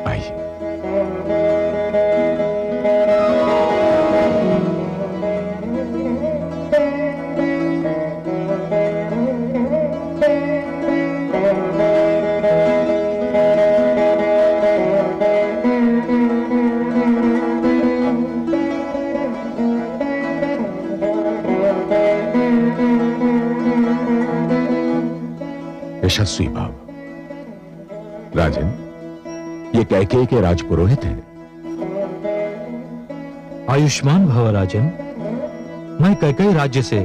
आइए। यशस्वी भाव। राजन, ये कैकेयी के राजपुरोहित हैं। आयुष्मान भव राजन। मैं कैकेयी राज्य से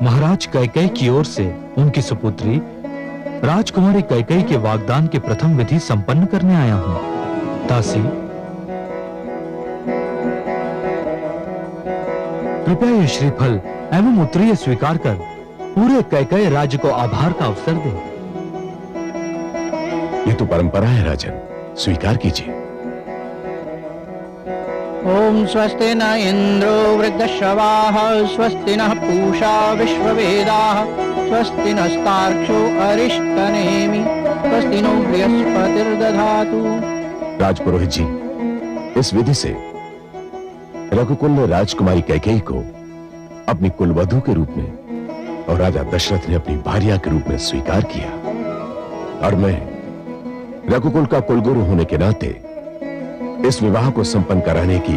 महाराज कैकेयी की ओर से उनकी सुपुत्री राजकुमारी कैकेयी के वागदान की प्रथम विधि संपन्न करने आया हूं। दासी, कृपया ये श्रीफल एवं उत्तरीय स्वीकार कर पूरे कैकेयी राज्य को आभार का अवसर दें। ये तो परंपरा है राजन, स्वीकार कीजिए। ओम स्वस्ति न इंद्रो वृद्धश्रवाः स्वस्ति नः पूषा विश्ववेदाः स्वस्ति नस्तार्क्ष्यो अरिष्टनेमि स्वस्ति नो बृहस्पतिर्दधातु। राजपुरोहित जी, इस विधि से रघुकुल ने राजकुमारी कैकेयी को अपनी कुलवधू के रूप में और राजा दशरथ ने अपनी भार्या के रूप में स्वीकार किया, और मैं रघुकुल का कुलगुरु होने के नाते इस विवाह को संपन्न कराने की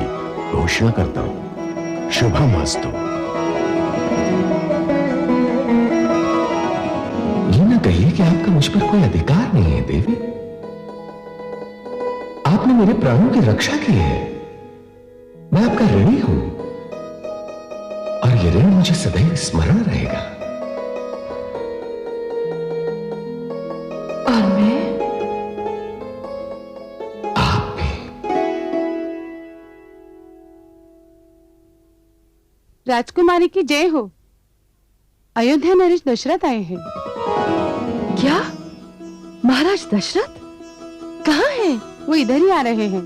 घोषणा करता हूं। शुभमस्तु। ये न कहिए कि आपका मुझ पर कोई अधिकार नहीं है देवी। आपने मेरे प्राणों की रक्षा की है। मैं आपका ऋणी हूं और ये ऋण मुझे सदैव स्मरण रहेगा। और मैं राजकुमारी की जय हो। अयोध्या नरेश दशरथ आए हैं। क्या? महाराज दशरथ कहाँ हैं? वो इधर ही आ रहे हैं।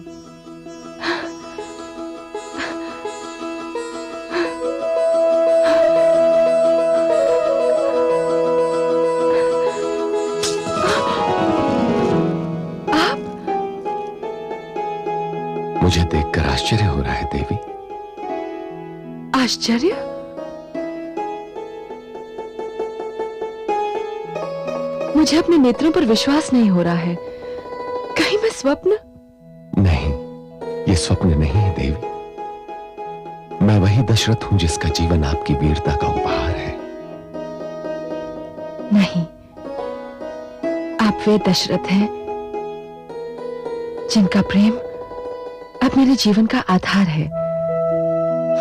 मुझे देखकर आश्चर्य हो रहा है देवी। आश्चर्य? मुझे अपने नेत्रों पर विश्वास नहीं हो रहा है। कहीं मैं स्वप्न? नहीं, ये स्वप्न नहीं है देवी। मैं वही दशरथ हूं जिसका जीवन आपकी वीरता का उपहार है। नहीं, आप वे दशरथ हैं जिनका प्रेम अब मेरे जीवन का आधार है।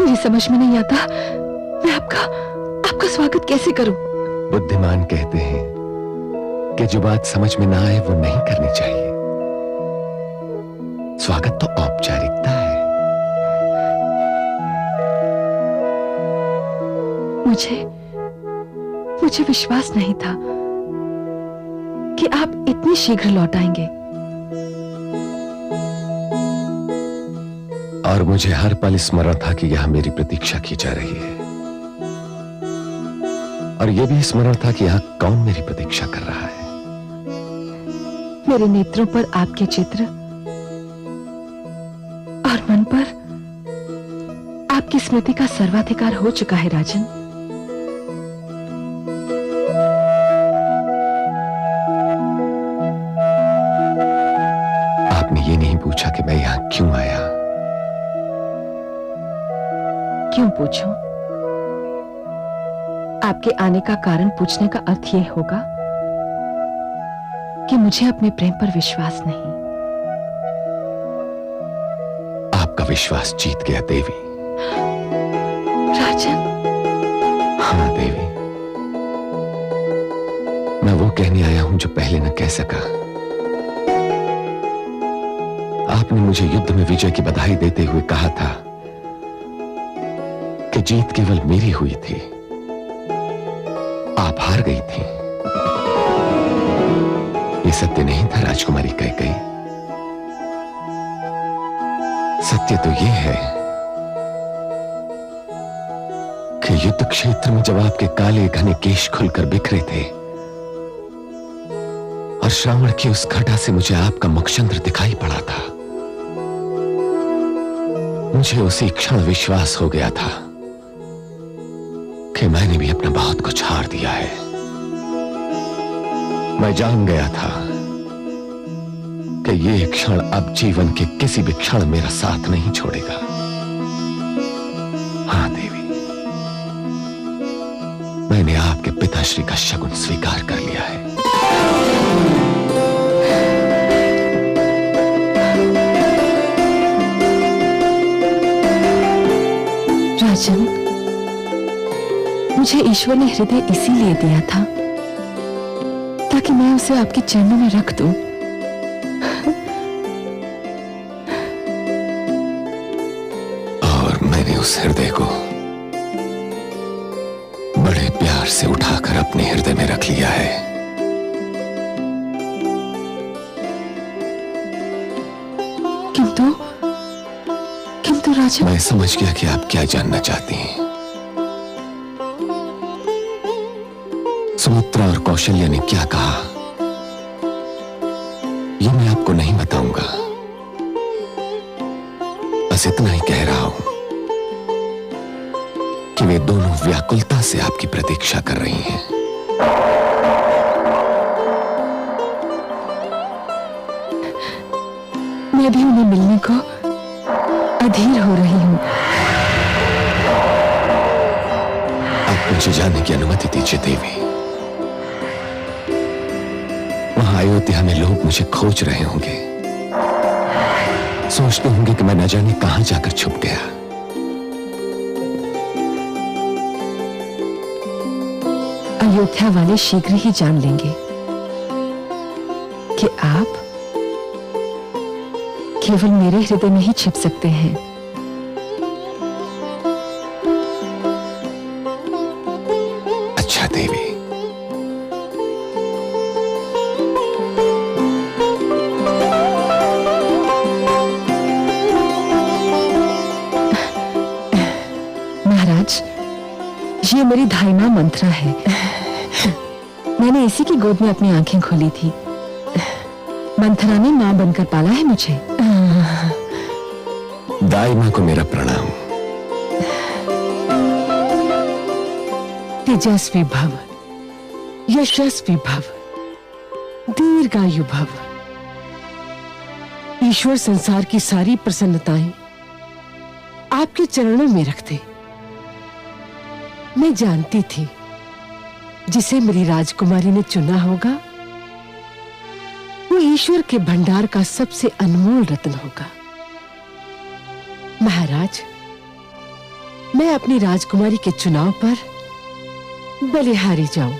मुझे समझ में नहीं आता मैं आपका स्वागत कैसे करूं। बुद्धिमान कहते हैं कि जो बात समझ में ना आए वो नहीं करनी चाहिए। स्वागत तो औपचारिकता है। मुझे विश्वास नहीं था कि आप इतनी शीघ्र लौट आएंगे। और मुझे हर पल स्मरण था कि यहां मेरी प्रतीक्षा की जा रही है, और यह भी स्मरण था कि यहां कौन मेरी प्रतीक्षा कर रहा है। मेरे नेत्रों पर आपके चित्र और मन पर आपकी स्मृति का सर्वाधिकार हो चुका है राजन। आपने ये नहीं पूछा कि मैं यहां क्यों आया। क्यों पूछूं? आपके आने का कारण पूछने का अर्थ यह होगा कि मुझे अपने प्रेम पर विश्वास नहीं। आपका विश्वास जीत गया देवी। राजन। हाँ देवी, मैं वो कहने आया हूं जो पहले न कह सका। आपने मुझे युद्ध में विजय की बधाई देते हुए कहा था कि जीत केवल मेरी हुई थी, आप हार गई थी। ये सत्य नहीं था राजकुमारी कैकेयी। सत्य तो ये है कि युद्ध क्षेत्र में जब आपके काले घने केश खुलकर बिखरे थे और और श्रावण की उस घटा से मुझे आपका मुखचंद्र दिखाई पड़ा था। मुझे उसी क्षण विश्वास हो गया था कि मैंने भी अपना बहुत कुछ हार दिया है। मैं जान गया था कि ये क्षण अब जीवन के किसी भी क्षण मेरा साथ नहीं छोड़ेगा। हाँ देवी, मैंने आपके पिताश्री का शगुन स्वीकार कर लिया है। राजन, मुझे ईश्वर ने हृदय इसीलिए दिया था ताकि मैं उसे आपके चरणों में रख दूं। और मैंने उस हृदय को बड़े प्यार से उठाकर अपने हृदय में रख लिया है। किंतु राजन, मैं समझ गया कि आप क्या जानना चाहती हैं। सुमित्रा और कौशल्या ने क्या कहा, ये मैं आपको नहीं बताऊंगा। बस इतना ही कह रहा हूं कि वे दोनों व्याकुलता से आपकी प्रतीक्षा कर रही हैं। मैं भी उन्हें मिलने को अधीर हो रही हूं। आप मुझे जाने की अनुमति दीजिए देवी। वहां अयोध्या में लोग मुझे खोज रहे होंगे, सोचते होंगे कि मैं न जाने कहां जाकर छुप गया। अयोध्या वाले शीघ्र ही जान लेंगे कि आप केवल मेरे हृदय में ही छिप सकते हैं। अच्छा देवी, महाराज, ये मेरी धाई मां मंत्रा है। मैंने इसी की गोद में अपनी आंखें खोली थी। मंथरा ने मां बनकर पाला है मुझे। दाई मां को मेरा प्रणाम। तेजस्वी भव, यशस्वी भव, दीर्घायु भव। ईश्वर संसार की सारी प्रसन्नताएं आपके चरणों में रखते। मैं जानती थी जिसे मेरी राजकुमारी ने चुना होगा वो ईश्वर के भंडार का सबसे अनमोल रत्न होगा। महाराज, मैं अपनी राजकुमारी के चुनाव पर बलिहारी जाऊं।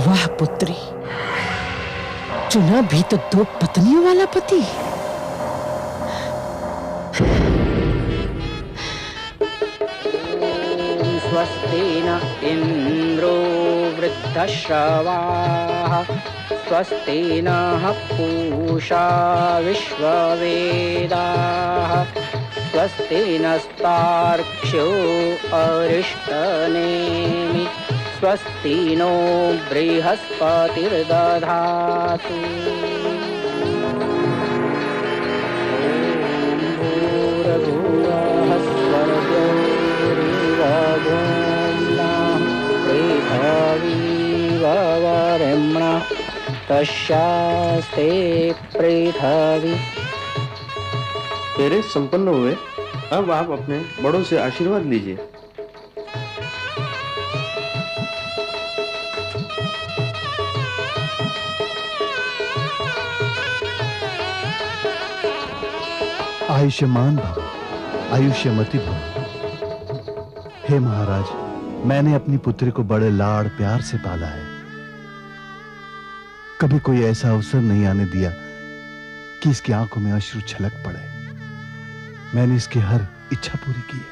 वाह पुत्री, चुना भी तो 2 पत्नियों वाला पति। स्वस्ति न इंद्रो वृद्धश्रवाः स्वस्ति नः पूषा विश्ववेदाः स्वस्ति नस्तार्क्ष्यो अरिष्टनेमि स्वस्ति नो बृहस्पतिर्दधातु। तस्यास्ते पृथ्वी। तेरे संपन्न हुए, अब आप अपने बड़ों से आशीर्वाद लीजिए। आयुष्मान भव, आयुष्यमती भव। हे महाराज, मैंने अपनी पुत्री को बड़े लाड़ प्यार से पाला है। कभी कोई ऐसा अवसर नहीं आने दिया कि इसकी आंखों में अश्रु छलक पड़े। मैंने इसकी हर इच्छा पूरी की है।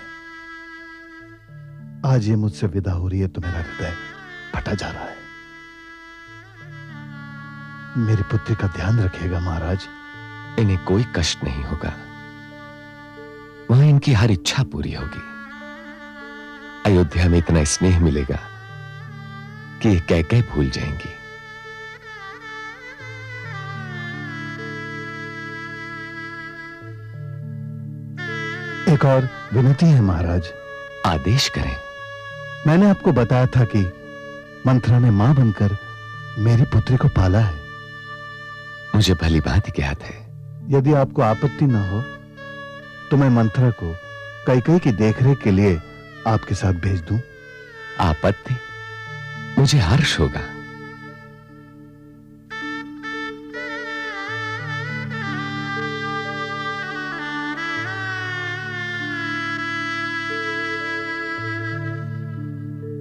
आज ये मुझसे विदा हो रही है तो मेरा हृदय फटा जा रहा है। मेरी पुत्री का ध्यान रखिएगा महाराज। इन्हें कोई कष्ट नहीं होगा। वहां इनकी हर इच्छा पूरी होगी। अयोध्या में इतना स्नेह मिलेगा कि ये कैकेयी भूल जाएंगी। एक और विनती है महाराज। आदेश करें। मैंने आपको बताया था कि मंथरा ने मां बनकर मेरी पुत्री को पाला है। मुझे भली भांति ज्ञात है। यदि आपको आपत्ति न हो तो मैं मंथरा को कैकेयी की देखरेख के लिए आपके साथ भेज दूं। आपत्ति? मुझे हर्ष होगा।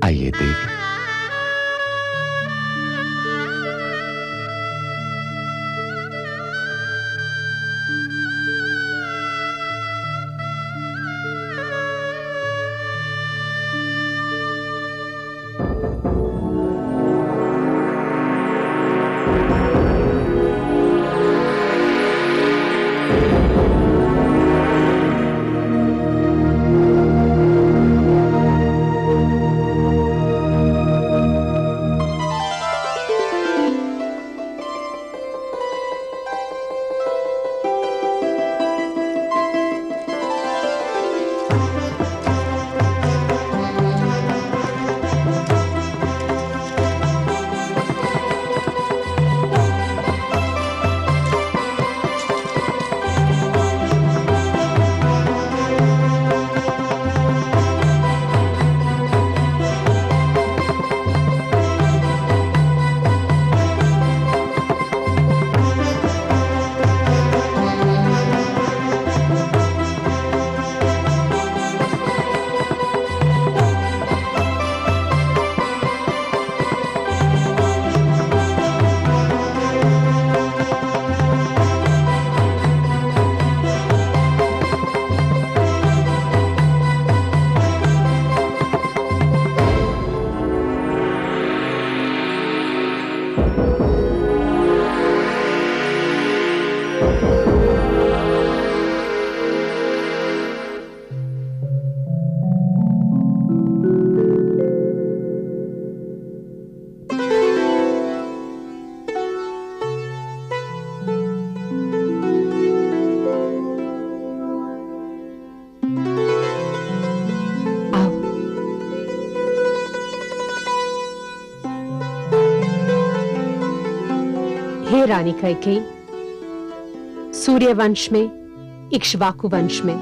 आइए देवी। हे रानी कैकेयी, सूर्य वंश में, इक्ष्वाकु वंश में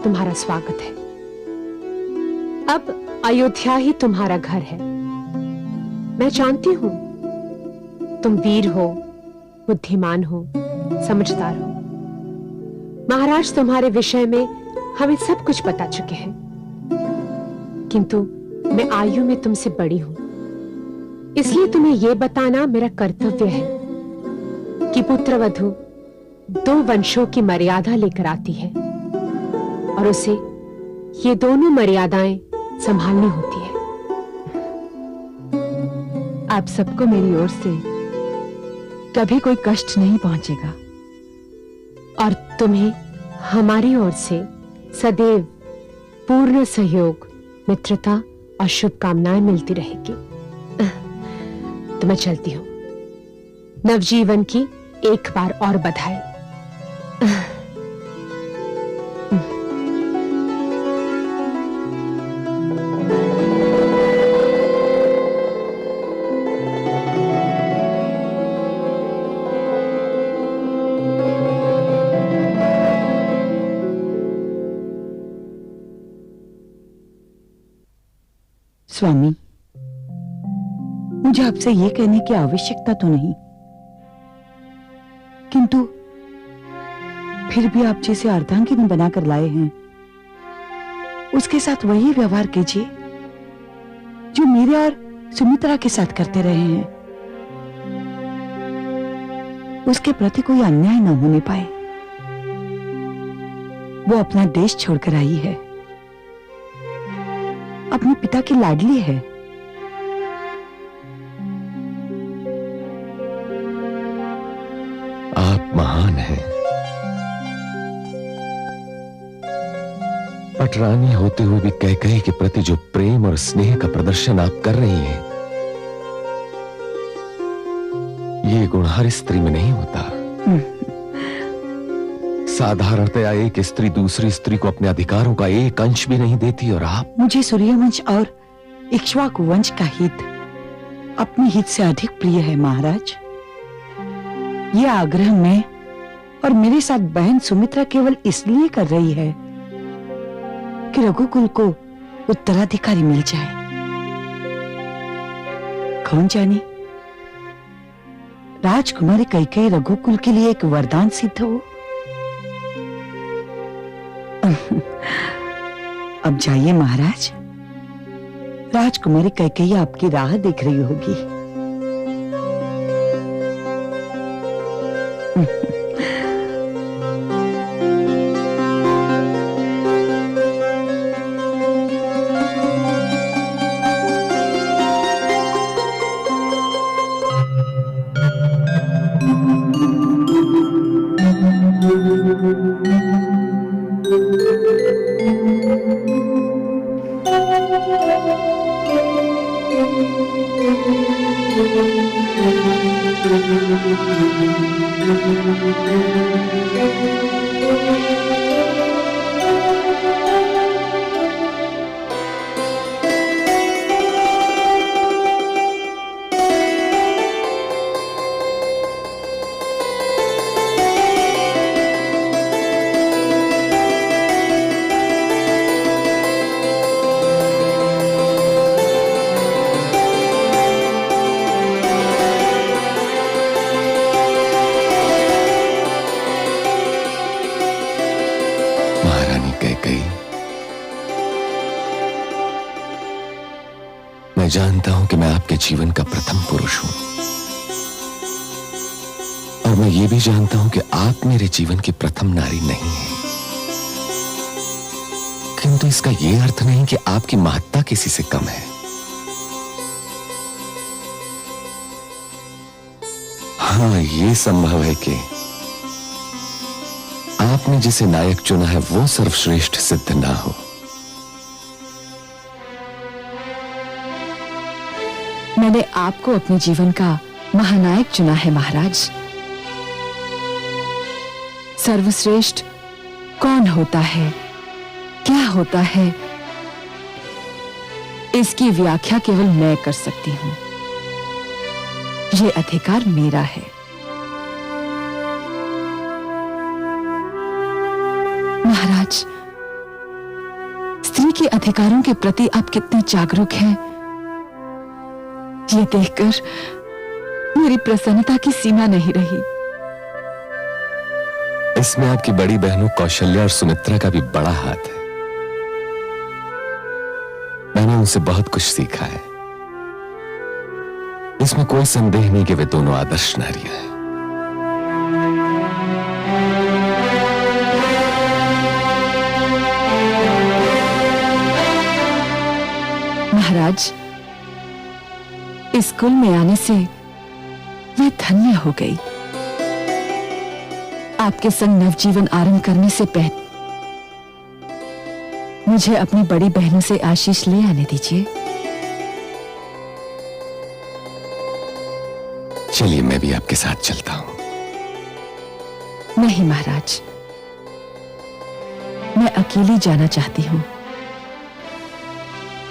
तुम्हारा स्वागत है। अब अयोध्या ही तुम्हारा घर है। मैं जानती हूं तुम वीर हो, बुद्धिमान हो, समझदार हो। महाराज तुम्हारे विषय में हमें सब कुछ बता चुके हैं, किंतु मैं आयु में तुमसे बड़ी हूं, इसलिए तुम्हें यह बताना मेरा कर्तव्य है कि पुत्रवधू दो वंशों की मर्यादा लेकर आती है और उसे ये दोनों मर्यादाएं संभालनी होती है। आप सबको मेरी ओर से कभी कोई कष्ट नहीं पहुंचेगा और तुम्हें हमारी ओर से सदैव पूर्ण सहयोग, मित्रता और शुभकामनाएं मिलती रहेगी। तो मैं चलती हूं। नवजीवन की एक बार और बधाई। स्वामी, मुझे आपसे यह कहने की आवश्यकता तो नहीं, किंतु फिर भी आप जिसे अर्धांगिनी बनाकर लाए हैं उसके साथ वही व्यवहार कीजिए जो मेरे और सुमित्रा के साथ करते रहे हैं। उसके प्रति कोई अन्याय न होने पाए। वो अपना देश छोड़कर आई है, अपने पिता की लाडली है। आप महान हैं, पटरानी होते हुए भी कैकेयी के प्रति जो प्रेम और स्नेह का प्रदर्शन आप कर रही हैं, ये गुण हर स्त्री में नहीं होता। साधारणतया एक स्त्री दूसरी स्त्री को अपने अधिकारों का एक अंश भी नहीं देती, और आप। मुझे सूर्यवंश और इक्ष्वाकु वंश का हित अपने हित से अधिक प्रिय है महाराज। यह आग्रह मैं और मेरे साथ बहन सुमित्रा केवल इसलिए कर रही है कि रघुकुल को उत्तराधिकारी मिल जाए। कौन जाने, राजकुमारी कैकेयी रघुकुल के लिए एक वरदान सिद्ध हो। अब जाइए महाराज, राजकुमारी कैकेयी आपकी राह देख रही होगी। मैं जानता हूं कि मैं आपके जीवन का प्रथम पुरुष हूं, और मैं ये भी जानता हूं कि आप मेरे जीवन की प्रथम नारी नहीं हैं। किंतु इसका यह अर्थ नहीं कि आपकी महत्ता किसी से कम है। हाँ, यह संभव है कि आपने जिसे नायक चुना है वो सर्वश्रेष्ठ सिद्ध ना हो। मैंने आपको अपने जीवन का महानायक चुना है महाराज। सर्वश्रेष्ठ कौन होता है, क्या होता है, इसकी व्याख्या केवल मैं कर सकती हूं। यह अधिकार मेरा है। महाराज, स्त्री के अधिकारों के प्रति आप कितने जागरूक हैं, ये देखकर मेरी प्रसन्नता की सीमा नहीं रही। इसमें आपकी बड़ी बहनों कौशल्या और सुमित्रा का भी बड़ा हाथ है। मैंने उनसे बहुत कुछ सीखा है। इसमें कोई संदेह नहीं कि वे दोनों आदर्श नारियां हैं। महाराज, इस कुल में आने से मैं धन्य हो गई। आपके संग नवजीवन आरंभ करने से पहले मुझे अपनी बड़ी बहनों से आशीष ले आने दीजिए। चलिए, मैं भी आपके साथ चलता हूं। नहीं महाराज, मैं अकेली जाना चाहती हूं।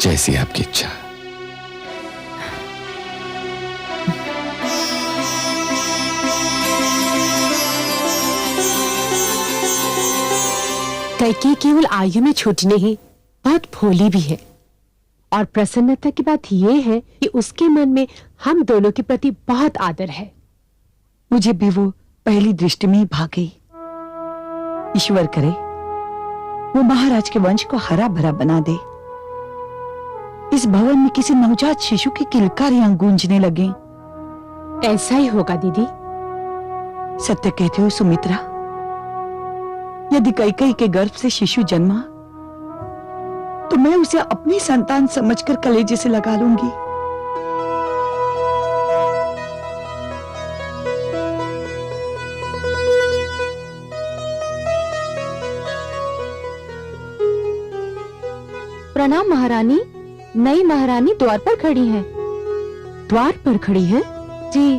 जैसी आपकी इच्छा। कैकेयी केवल आयु में छोटी नहीं, बहुत भोली भी है। और प्रसन्नता की बात यह है कि उसके मन में हम दोनों के प्रति बहुत आदर है। मुझे भी वो पहली दृष्टि में ही भाग गई। ईश्वर करे वो महाराज के वंश को हरा भरा बना दे। इस भवन में किसी नवजात शिशु की किलकारियां गूंजने लगे। ऐसा ही होगा दीदी। सत्य कहते हो सुमित्रा, यदि कैकेयी के गर्भ से शिशु जन्मा तो मैं उसे अपनी संतान समझकर कलेजे से लगा लूंगी। प्रणाम महारानी। नई महारानी द्वार पर खड़ी हैं। द्वार पर खड़ी है? जी।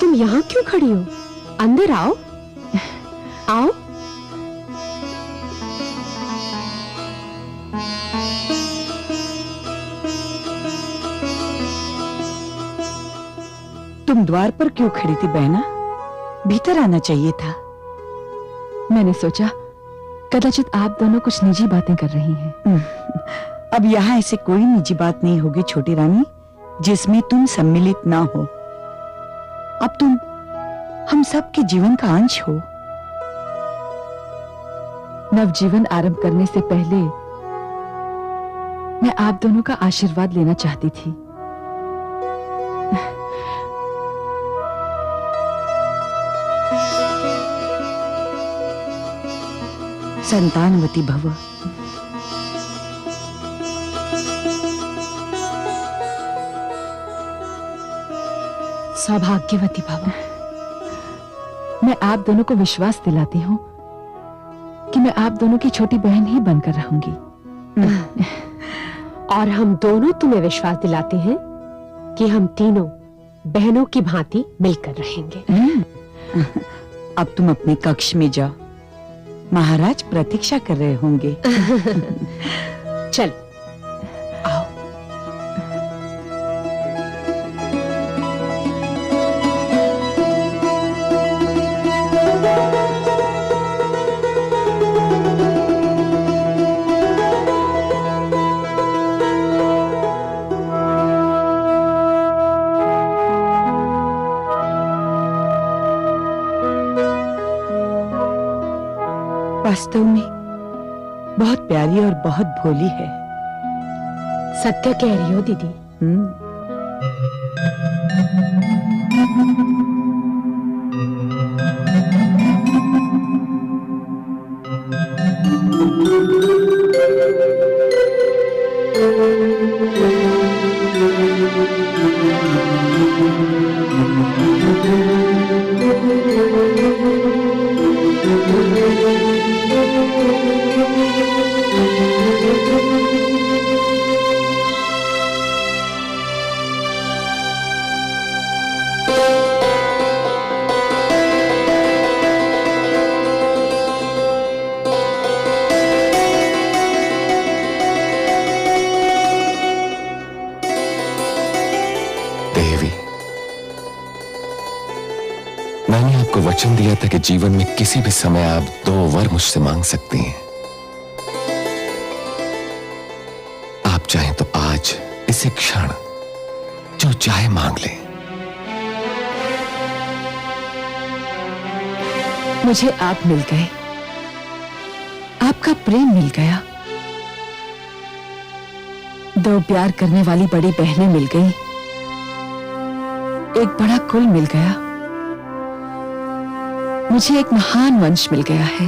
तुम यहाँ क्यों खड़ी हो? अंदर आओ। आओ। तुम द्वार पर क्यों खड़ी थी बहना? भीतर आना चाहिए था। मैंने सोचा कदाचित आप दोनों कुछ निजी बातें कर रही हैं। अब यहाँ ऐसे कोई निजी बात नहीं होगी छोटी रानी जिसमें तुम सम्मिलित ना हो। अब तुम हम सब के जीवन का अंश हो। नवजीवन आरंभ करने से पहले मैं आप दोनों का आशीर्वाद लेना चाहती थी। संतानवती भव। सौभाग्यवती भव। मैं आप दोनों को विश्वास दिलाती हूँ कि मैं आप दोनों की छोटी बहन ही बनकर रहूंगी। और हम दोनों तुम्हें विश्वास दिलाते हैं कि हम तीनों बहनों की भांति मिलकर रहेंगे। अब तुम अपने कक्ष में जाओ। महाराज प्रतीक्षा कर रहे होंगे। चल आओ। वास्तव में बहुत प्यारी और बहुत भोली है। सत्य कह रही हो दीदी। मैंने आपको वचन दिया था कि जीवन में किसी भी समय आप 2 वर मुझसे मांग सकती हैं। आप चाहें तो आज इसी क्षण जो चाहे मांग लें। मुझे आप मिल गए। आपका प्रेम मिल गया। 2 प्यार करने वाली बड़ी बहनें मिल गई। एक बड़ा कुल मिल गया। मुझे एक महान वंश मिल गया है।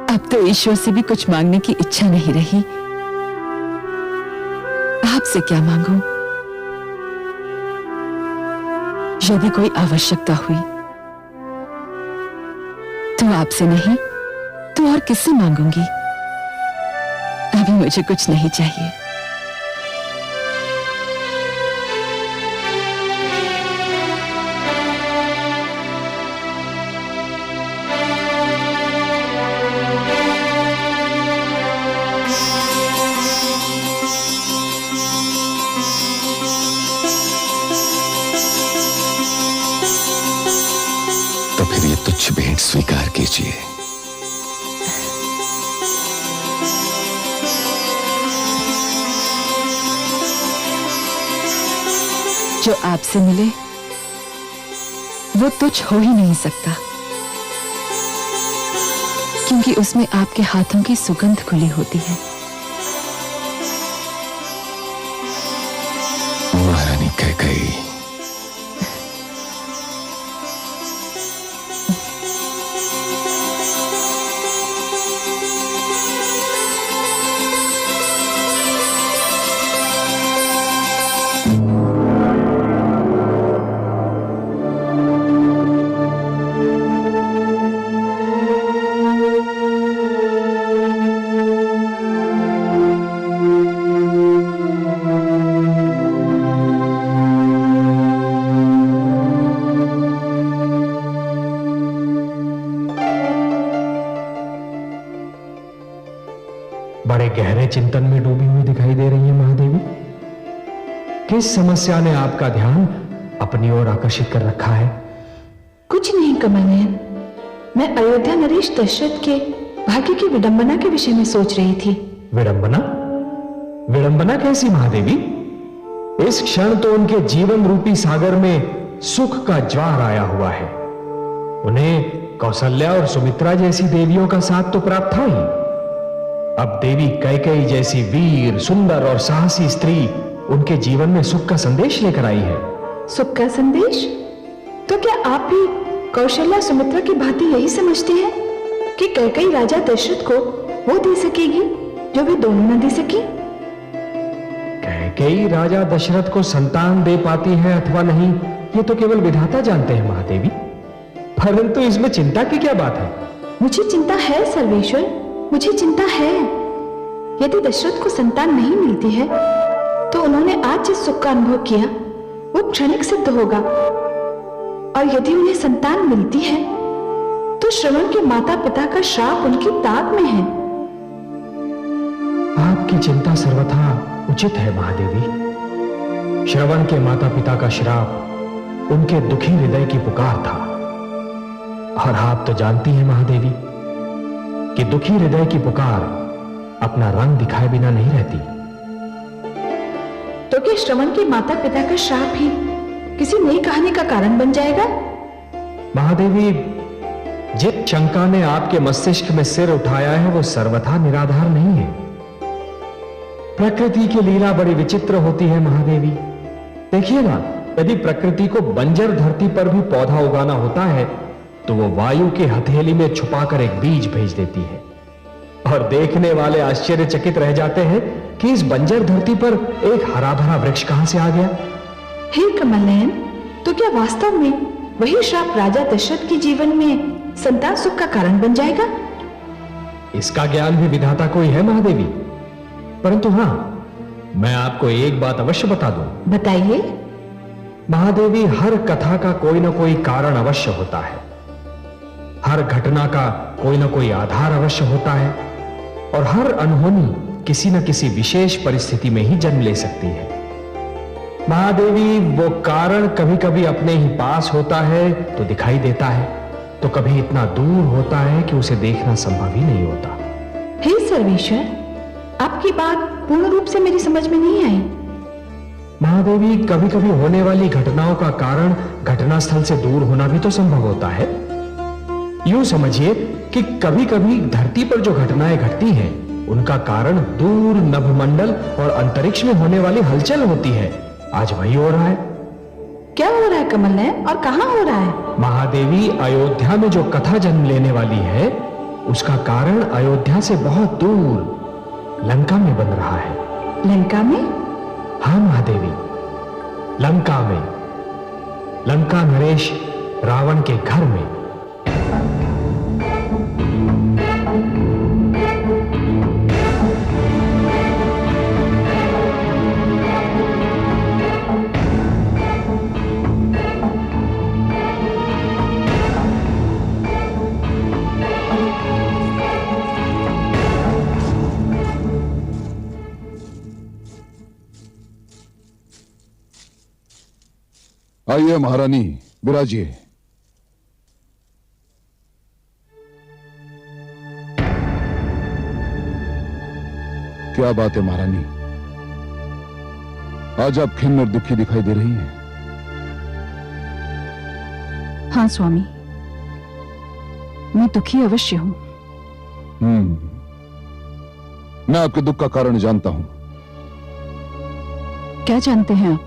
अब तो ईश्वर से भी कुछ मांगने की इच्छा नहीं रही। आपसे क्या मांगूं? यदि कोई आवश्यकता हुई तो आपसे नहीं तो और किससे मांगूंगी? अभी मुझे कुछ नहीं चाहिए। तो फिर ये तुच्छ भेंट स्वीकार कीजिए। जो आपसे मिले वो तुच्छ हो ही नहीं सकता, क्योंकि उसमें आपके हाथों की सुगंध खुली होती है। महारानी कैकेयी, चिंतन में डूबी हुई दिखाई दे रही हैं महादेवी। किस समस्या ने आपका ध्यान अपनी ओर आकर्षित कर रखा है? कुछ नहीं कमल नयन, मैं अयोध्या नरेश दशरथ के भाग्य की विडंबना के विषय में सोच रही थी। विडंबना? विडंबना कैसी महादेवी? इस क्षण तो उनके जीवन रूपी सागर में सुख का ज्वार आया हुआ है। उन्हें कौशल्या और सुमित्रा जैसी देवियों का साथ तो प्राप्त था ही, अब देवी कैकेयी जैसी वीर, सुंदर और साहसी स्त्री उनके जीवन में सुख का संदेश लेकर आई है। सुख का संदेश? तो क्या आप भी कौशल्या सुमित्रा की भांति यही समझते हैं कि कैकेयी राजा दशरथ को वो दे सकेगी जो वे दोनों न दे सकी? कैकेयी राजा दशरथ को संतान दे पाती है अथवा नहीं, ये तो केवल विधाता जानते हैं महादेवी। परंतु इसमें चिंता की क्या बात है? मुझे चिंता है सर्वेश्वर, मुझे चिंता है। यदि दशरथ को संतान नहीं मिलती है तो उन्होंने आज जिस सुख का अनुभव किया वो क्षणिक सिद्ध होगा, और यदि उन्हें संतान मिलती है तो श्रवण के माता पिता का श्राप उनकी ताक में है। आपकी चिंता सर्वथा उचित है महादेवी। श्रवण के माता पिता का श्राप उनके दुखी हृदय की पुकार था, और आप तो जानती हैं महादेवी कि दुखी हृदय की पुकार अपना रंग दिखाए बिना नहीं रहती। तो क्या श्रवण के माता पिता का श्राप ही किसी नई कहानी का कारण बन जाएगा? महादेवी, जिस शंका ने आपके मस्तिष्क में सिर उठाया है वो सर्वथा निराधार नहीं है। प्रकृति की लीला बड़ी विचित्र होती है महादेवी। देखिए ना, यदि प्रकृति को बंजर धरती पर भी पौधा उगाना होता है तो वो वायु की हथेली में छुपाकर एक बीज भेज देती है, और देखने वाले आश्चर्यचकित रह जाते हैं कि इस बंजर धरती पर एक हरा भरा वृक्ष कहां से आ गया। हे कमल नयन, तो क्या वास्तव में वही श्राप राजा दशरथ के जीवन में संतान सुख का कारण बन जाएगा? इसका ज्ञान भी विधाता को ही है महादेवी। परंतु हां, मैं आपको एक बात अवश्य बता दूं। बताइए। महादेवी, हर कथा का कोई ना कोई कारण अवश्य होता है, हर घटना का कोई ना कोई आधार अवश्य होता है, और हर अनहोनी किसी न किसी विशेष परिस्थिति में ही जन्म ले सकती है। महादेवी, वो कारण कभी कभी अपने ही पास होता है तो दिखाई देता है, तो कभी इतना दूर होता है कि उसे देखना संभव ही नहीं होता। हे सर्वेश्वर, आपकी बात पूर्ण रूप से मेरी समझ में नहीं आई। महादेवी, कभी कभी होने वाली घटनाओं का कारण घटनास्थल से दूर होना भी तो संभव होता है। यूं समझिए कि कभी कभी धरती पर जो घटनाएं घटती हैं उनका कारण दूर नभमंडल और अंतरिक्ष में होने वाली हलचल होती है। आज वही हो रहा है। क्या हो रहा है कमल नयन, और कहां हो रहा है? महादेवी, अयोध्या में जो कथा जन्म लेने वाली है उसका कारण अयोध्या से बहुत दूर लंका में बन रहा है। लंका में? हाँ महादेवी, लंका में। लंका नरेश रावण के घर में। आइए महारानी, विराजिए। क्या बात है महारानी, आज आप खिन्न और दुखी दिखाई दे रही हैं। हाँ स्वामी, मैं दुखी अवश्य हूं। मैं आपके दुख का कारण जानता हूं। क्या जानते हैं आप?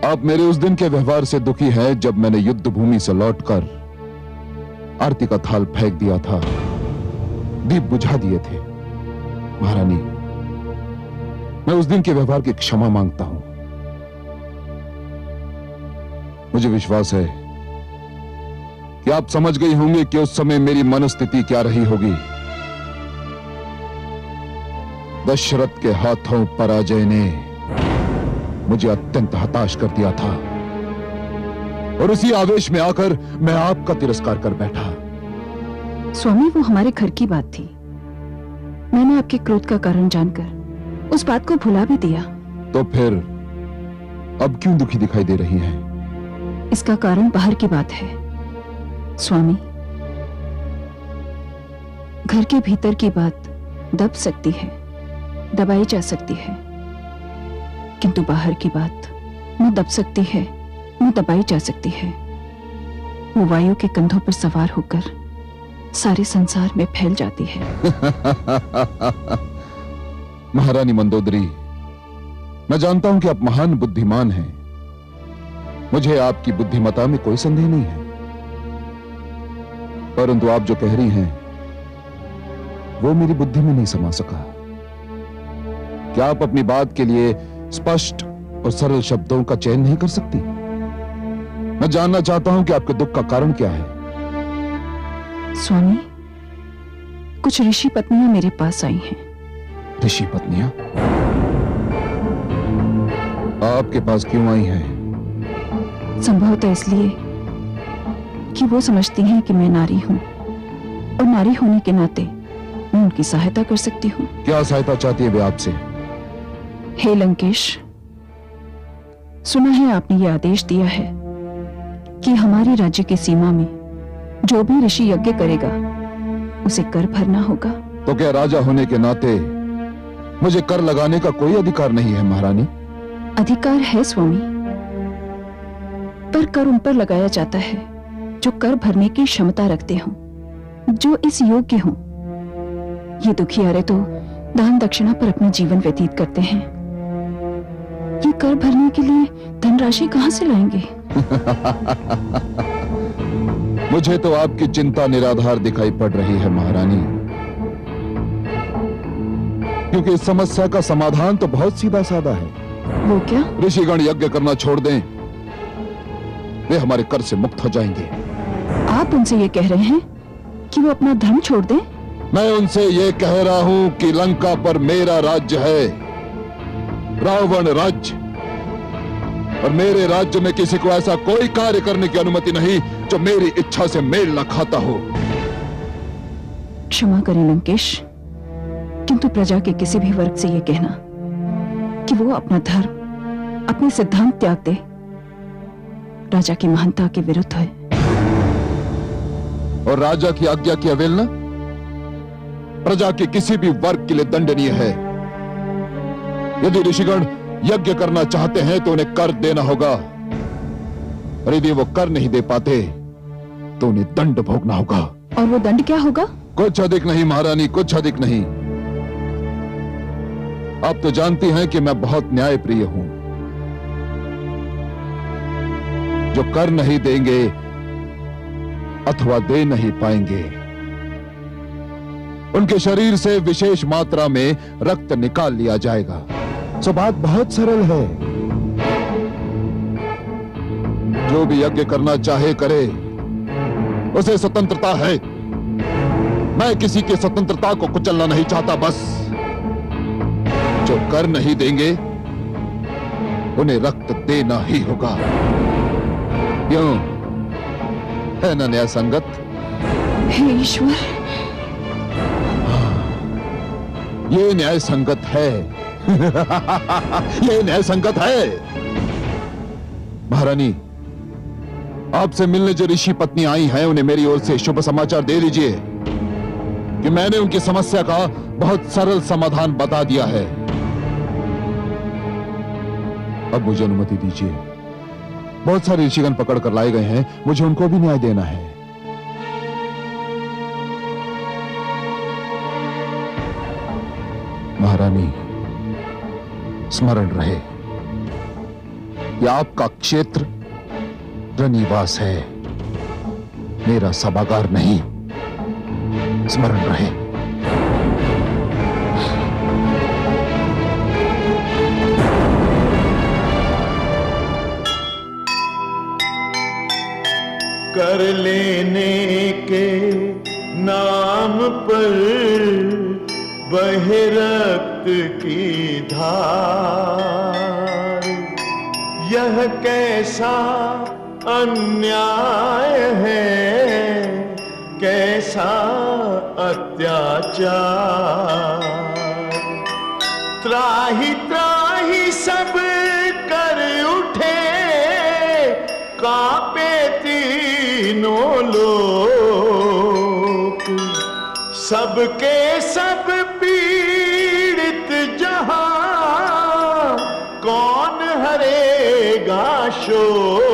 आप मेरे उस दिन के व्यवहार से दुखी हैं जब मैंने युद्ध भूमि से लौटकर आरती का थाल फेंक दिया था, दीप बुझा दिए थे। महारानी, मैं उस दिन के व्यवहार की क्षमा मांगता हूं। मुझे विश्वास है कि आप समझ गई होंगे कि उस समय मेरी मनस्थिति क्या रही होगी। दशरथ के हाथों पराजय ने मुझे अत्यंत हताश कर दिया था, और उसी आवेश में आकर मैं आपका तिरस्कार कर बैठा। स्वामी, वो हमारे घर की बात थी। मैंने आपके क्रोध का कारण जानकर उस बात को भुला भी दिया। तो फिर अब क्यों दुखी दिखाई दे रही हैं? इसका कारण बाहर की बात है स्वामी। घर के भीतर की बात दब सकती है, दबाई जा सकती है, किंतु बाहर की बात न दब सकती है न दबाई जा सकती है। वो वायु के कंधों पर सवार होकर सारे संसार में फैल जाती है। महारानी मंदोदरी, मैं जानता हूं कि आप महान बुद्धिमान हैं। मुझे आपकी बुद्धिमता में कोई संदेह नहीं है, परंतु आप जो कह रही हैं वो मेरी बुद्धि में नहीं समा सका। क्या आप अपनी बात के लिए स्पष्ट और सरल शब्दों का चयन नहीं कर सकती? मैं जानना चाहता हूं कि आपके दुख का कारण क्या है। स्वामी, कुछ ऋषि पत्नियां मेरे पास आई हैं। ऋषि पत्नियां आपके पास क्यों आई हैं? संभवतः इसलिए कि वो समझती हैं कि मैं नारी हूं और नारी होने के नाते मैं उनकी सहायता कर सकती हूँ। क्या सहायता चाहती है वे आपसे? हे लंकेश, सुना है आपने ये आदेश दिया है कि हमारे राज्य की सीमा में जो भी ऋषि यज्ञ करेगा उसे कर भरना होगा। तो क्या राजा होने के नाते मुझे कर लगाने का कोई अधिकार नहीं है महारानी? अधिकार है स्वामी, पर कर उन पर लगाया जाता है जो कर भरने की क्षमता रखते हों, जो इस योग्य हों। ये दुखियारे तो दान दक्षिणा पर अपना जीवन व्यतीत करते हैं। ये कर भरने के लिए धनराशि कहां से लाएंगे? मुझे तो आपकी चिंता निराधार दिखाई पड़ रही है महारानी, क्योंकि इस समस्या का समाधान तो बहुत सीधा साधा है। वो क्या? ऋषिगण यज्ञ करना छोड़ दें, वे हमारे कर से मुक्त हो जाएंगे। आप उनसे ये कह रहे हैं कि वो अपना धर्म छोड़ दें? मैं उनसे ये कह रहा हूं कि लंका पर मेरा राज्य है, रावण राज्य, और मेरे राज्य में किसी को ऐसा कोई कार्य करने की अनुमति नहीं जो मेरी इच्छा से मेल न खाता हो। क्षमा करें लंकेश, किंतु प्रजा के किसी भी वर्ग से यह कहना कि वो अपना धर्म, अपने सिद्धांत त्याग दे, राजा की महानता के विरुद्ध है। और राजा की आज्ञा की अवहेलना प्रजा के किसी भी वर्ग के लिए दंडनीय है। यदि ऋषिगण यज्ञ करना चाहते हैं तो उन्हें कर देना होगा, और यदि वो कर नहीं दे पाते तो उन्हें दंड भोगना होगा। और वो दंड क्या होगा? कुछ अधिक नहीं महारानी, कुछ अधिक नहीं। आप तो जानती हैं कि मैं बहुत न्यायप्रिय हूं। जो कर नहीं देंगे अथवा दे नहीं पाएंगे, उनके शरीर से विशेष मात्रा में रक्त निकाल लिया जाएगा। सो बात बहुत सरल है। जो भी यज्ञ करना चाहे करे, उसे स्वतंत्रता है। मैं किसी की स्वतंत्रता को कुचलना नहीं चाहता। बस जो कर नहीं देंगे उन्हें रक्त देना ही होगा। क्यों, है ना न्याय संगत? हे ईश्वर, ये न्याय संगत है। ये न्याय संगत है। महारानी, आपसे मिलने जो ऋषि पत्नी आई हैं उन्हें मेरी ओर से शुभ समाचार दे दीजिए कि मैंने उनकी समस्या का बहुत सरल समाधान बता दिया है। अब मुझे अनुमति दीजिए। बहुत सारे ऋषिगण पकड़ कर लाए गए हैं, मुझे उनको भी न्याय देना है। महारानी, स्मरण रहे कि आपका क्षेत्र रनिवास है, मेरा सभागार नहीं। स्मरण रहे। कर लेने के नाम पर बहे रक्त की धार, यह कैसा अन्याय है, कैसा अत्याचार। त्राही त्राही सब कर उठे, कांपे तीनों लोक, सबके सब पीड़ित जहां, कौन हरेगा शोक।